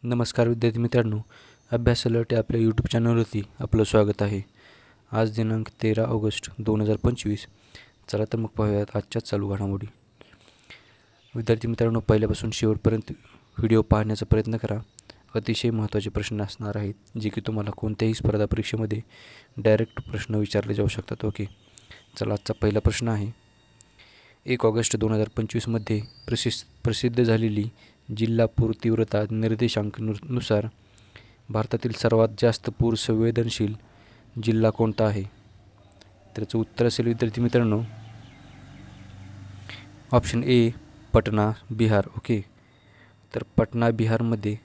नमस्कार विद्यार्थी मित्रांनो, अभ्यास अलर्ट या आपल्या यूट्यूब चॅनलवरती आपलं स्वागत आहे. आज दिनांक 13 ऑगस्ट 2025. चला तर मग पाहूयात आजच्या चालू घडामोडी. विद्यार्थी मित्रांनो, पहिल्यापासून शेवटपर्यंत व्हिडिओ पाहण्याचा प्रयत्न करा. अतिशय महत्त्वाचे प्रश्न असणार आहेत, जे की तुम्हाला कोणत्याही स्पर्धा परीक्षेमध्ये डायरेक्ट प्रश्न विचारले जाऊ शकतात. ओके, चला आजचा पहिला प्रश्न आहे. 1 ऑगस्ट 2025मध्ये प्रसिद्ध झालेली जिल्हा पूर तीव्रता निर्देशांक नुसार भारतातील सर्वात जास्त पूर संवेदनशील जिल्हा कोणता आहे? त्याचं उत्तर असेल विद्यार्थी मित्रांनो option A Patna Bihar. Okay, तर पटना बिहारमध्ये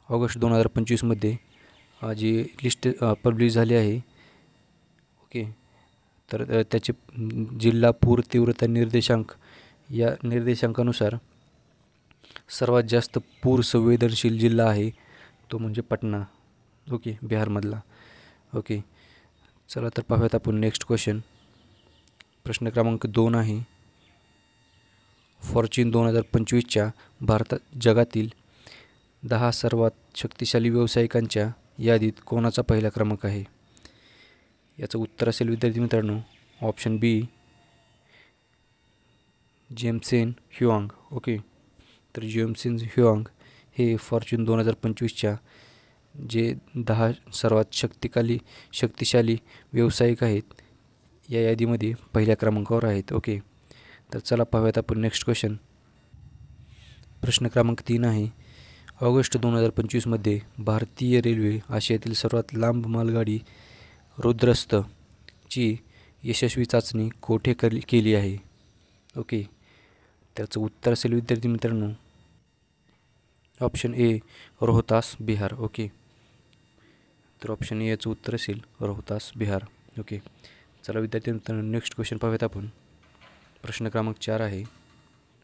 ऑगस्ट 2025मध्ये जी लिस्ट पब्लिश झाली आहे. ओके, तर त्याचे जिल्हा पूर तीव्रता निर्देशांक या निर्देशांकानुसार सर्वात जास्त पूर संवेदनशील जिल्हा आहे तो म्हणजे पटना. ओके, बिहारमधला. ओके, चला तर पाहूयात आपण नेक्स्ट क्वेश्चन. प्रश्न क्रमांक 2 आहे. फॉर्च्यून 2025च्या जगातील 10 सर्वात शक्तिशाली व्यावसायिकांच्या यादीत कोणाचा पहिला क्रमांक आहे? याचं उत्तर असेल विद्यार्थी मित्रांनो ऑप्शन बी जेमसेन ह्युआंग. ओके, तर जेमसेन ह्युआंग हे फॉर्च्यून 2025च्या जे 10 सर्वात शक्तिशाली व्यावसायिक आहेत या यादीमध्ये पहिल्या क्रमांकावर आहेत. ओके, तर चला पाहूयात आपण नेक्स्ट क्वेश्चन. प्रश्न क्रमांक 3 आहे. ऑगस्ट 2025मध्ये भारतीय रेल्वे आशियातील सर्वात लांब मालगाडी रुद्रस्त ची यशस्वी चाचणी कोठे केली आहे? ओके, त्याचं उत्तर असेल विद्यार्थी मित्रांनो option A Rohtas Bihar. Okay, तर ऑप्शन ए याचं उत्तर असेल रोहतास बिहार. ओके, चला विद्यार्थी मित्रांनो नेक्स्ट क्वेश्चन पाहूयात आपण. प्रश्न क्रमांक 4 आहे.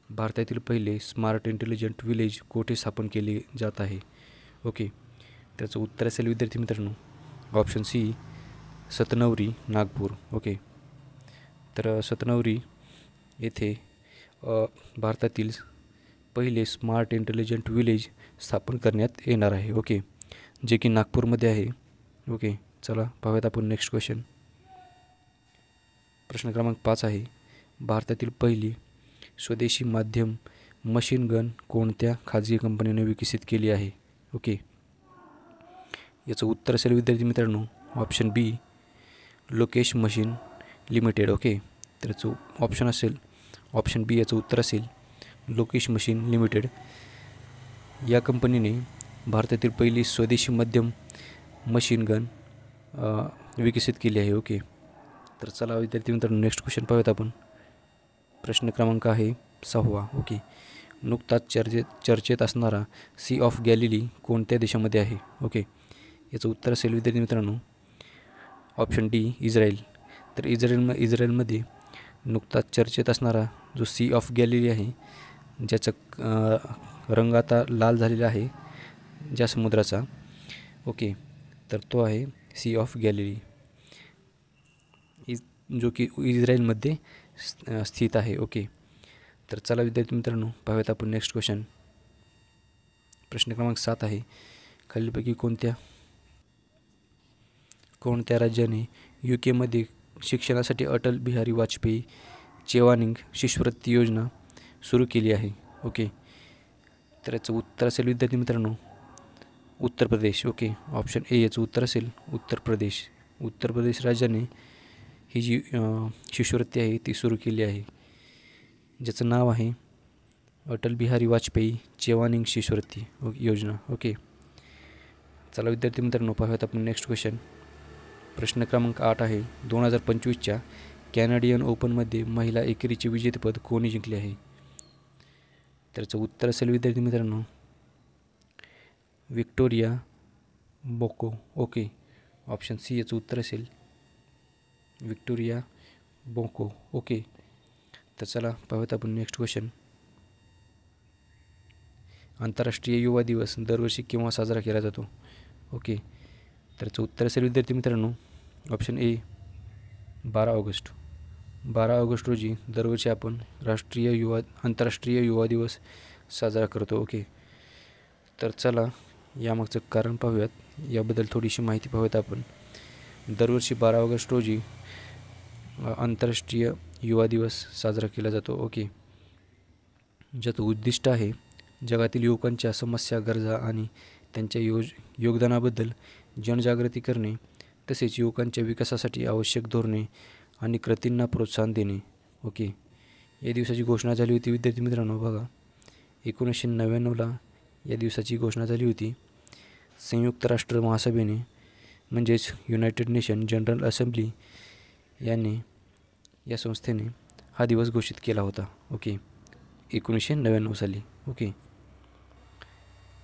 भारतातील पहिले स्मार्ट इंटेलिजंट विलेज कोठे स्थापन केले जात आहे? ओके, त्याचं उत्तर असेल विद्यार्थी मित्रांनो ऑप्शन सी सतनवरी नागपूर. ओके, तर सतनवरी येथे भारतातील पहिले स्मार्ट इंटेलिजंट विलेज स्थापन करण्यात येणार आहे. ओके, जे की नागपूरमध्ये आहे. ओके, चला पाहूयात आपण नेक्स्ट क्वेश्चन. प्रश्न क्रमांक 5 आहे. भारतातील पहिली स्वदेशी माध्यम मशीन गन कोणत्या खाजगी कंपनीने विकसित केली आहे? ओके, याचं उत्तर असेल विद्यार्थी मित्रांनो ऑप्शन बी लोकेश मशीन लिमिटेड. ओके, तर याचं ऑप्शन असेल ऑप्शन बी याचं उत्तर असेल लोकेश मशीन लिमिटेड. या कंपनीने भारतातील पहिली स्वदेशी मध्यम मशीन गन विकसित केली आहे. ओके, तर चला विद्यार्थी मित्रांनो नेक्स्ट क्वेश्चन पाहूयात आपण. प्रश्न क्रमांक आहे 6. ओके, नुकताच चर्चेत असणारा सी ऑफ गॅलिली कोणत्या देशामध्ये आहे? ओके, याचं उत्तर असेल विद्यार्थी मित्रांनो ऑप्शन डी इस्रायल. तर इस्रायलमध्ये नुकताच चर्चेत असणारा जो सी ऑफ गॅलिली आहे, ज्याचा रंग आता लाल झालेला आहे ज्या समुद्राचा. ओके, तर तो आहे सी ऑफ गॅलिली जो की इस्रायलमध्ये स्थित आहे. ओके, तर चला विद्यार्थी मित्रांनो पाहूयात आपण नेक्स्ट क्वेश्चन. प्रश्न क्रमांक 7 आहे. खालीलपैकी कोणत्या राज्याने UK शिक्षणासाठी अटल बिहारी वाजपेयी चेवानिंग शिष्यवृत्ती योजना सुरू केली आहे? ओके, तर याचं उत्तर असेल विद्यार्थी मित्रांनो Uttar Pradesh. Okay, option A याचं उत्तर असेल उत्तर प्रदेश. उत्तर प्रदेश राज्याने ही जी शिष्यवृत्ती आहे ती सुरू केली आहे, ज्याचं नाव आहे अटल बिहारी वाजपेयी चेवानिंग शिष्यवृत्ती योजना. ओके, चला विद्यार्थी मित्रांनो पाहूयात आपण नेक्स्ट क्वेश्चन. प्रश्न क्रमांक 8 आहे. 2025च्या कॅनडियन ओपनमध्ये महिला एकेरीचे विजेतेपद कोणी जिंकले आहे? त्याचं उत्तर असेल विद्यार्थी मित्रांनो विक्टोरिया बोको. ओके, ऑप्शन सी याचं उत्तर असेल विक्टोरिया बोको. ओके, तर चला पाहूयात आपण नेक्स्ट क्वेश्चन. आंतरराष्ट्रीय युवा दिवस दरवर्षी केव्हा साजरा केला जातो? ओके, तर याचं उत्तर असेल विद्यार्थी मित्रांनो ऑप्शन ए 12 ऑगस्ट. 12 ऑगस्ट रोजी दरवर्षी आपण आंतरराष्ट्रीय युवा दिवस साजरा करतो. ओके, तर चला यामागचं कारण पाहूयात, याबद्दल थोडीशी माहिती पाहूयात आपण. दरवर्षी 12 ऑगस्ट रोजी आंतरराष्ट्रीय युवा दिवस साजरा केला जातो. ओके, ज्याचं उद्दिष्ट आहे जगातील युवकांच्या समस्या, गरजा आणि त्यांच्या योगदानाबद्दल जनजागृती करणे, तसेच युवकांच्या विकासासाठी आवश्यक धोरणे आणि कृतींना प्रोत्साहन देणे. ओके, या दिवसाची घोषणा झाली होती विद्यार्थी मित्रांनो. बघा, 1999ला या दिवसाची घोषणा झाली होती. संयुक्त राष्ट्र महासभेने म्हणजेच युनायटेड नेशन जनरल असेंब्ली या संस्थेने हा दिवस घोषित केला होता. ओके, 1999 साली. ओके,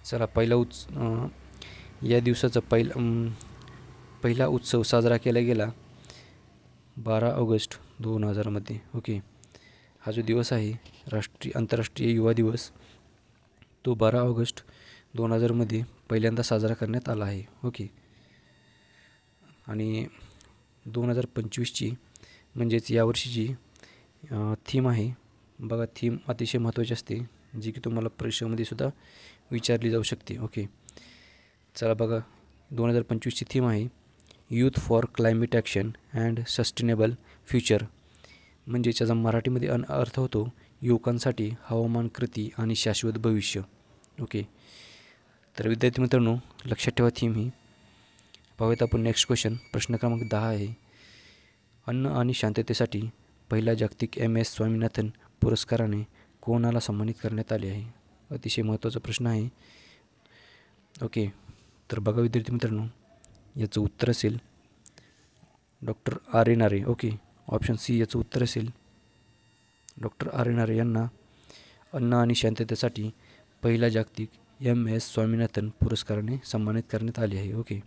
चला या दिवसाचा पहिला उत्सव साजरा केला गेला 12 ऑगस्ट 2000मध्ये. ओके, हा जो दिवस आहे आंतरराष्ट्रीय युवा दिवस, तो 12 ऑगस्ट 2000मध्ये पहिल्यांदा साजरा करण्यात आला आहे. ओके, आणि 2025ची म्हणजेच यावर्षीची थीम आहे. बघा, थीम अतिशय महत्त्वाची असते, जी की तुम्हाला परीक्षेमध्ये सुद्धा विचारली जाऊ शकते. ओके, चला बघा, 2025ची थीम आहे youth for climate action and sustainable future, म्हणजे त्याचा मराठीमध्ये अर्थ होतो युवकांसाठी हवामान कृती आणि शाश्वत भविष्य. ओके, तर विद्यार्थी मित्रांनो, लक्षात ठेवा थीम ही. पाहूयात आपण नेक्स्ट क्वेश्चन. प्रश्न क्रमांक 10 आहे, अन्न आणि शांततेसाठी पहिला जागतिक MS स्वामीनाथन पुरस्काराने कोणाला सन्मानित करण्यात आले आहे? अतिशय महत्त्वाचा प्रश्न आहे. ओके, तर बघा विद्यार्थी मित्रांनो, याचं उत्तर असेल डॉक्टर R.N. आरे. ओके, ऑप्शन सी याचं उत्तर असेल डॉक्टर R.N. आरे यांना अन्न आणि शांततेसाठी पहिला जागतिक MS स्वामीनाथन पुरस्काराने सन्मानित करण्यात आले आहे. ओके,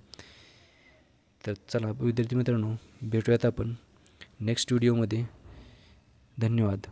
तर चला विद्यार्थी मित्रांनो, भेटूयात आपण नेक्स्ट व्हिडिओमध्ये. धन्यवाद.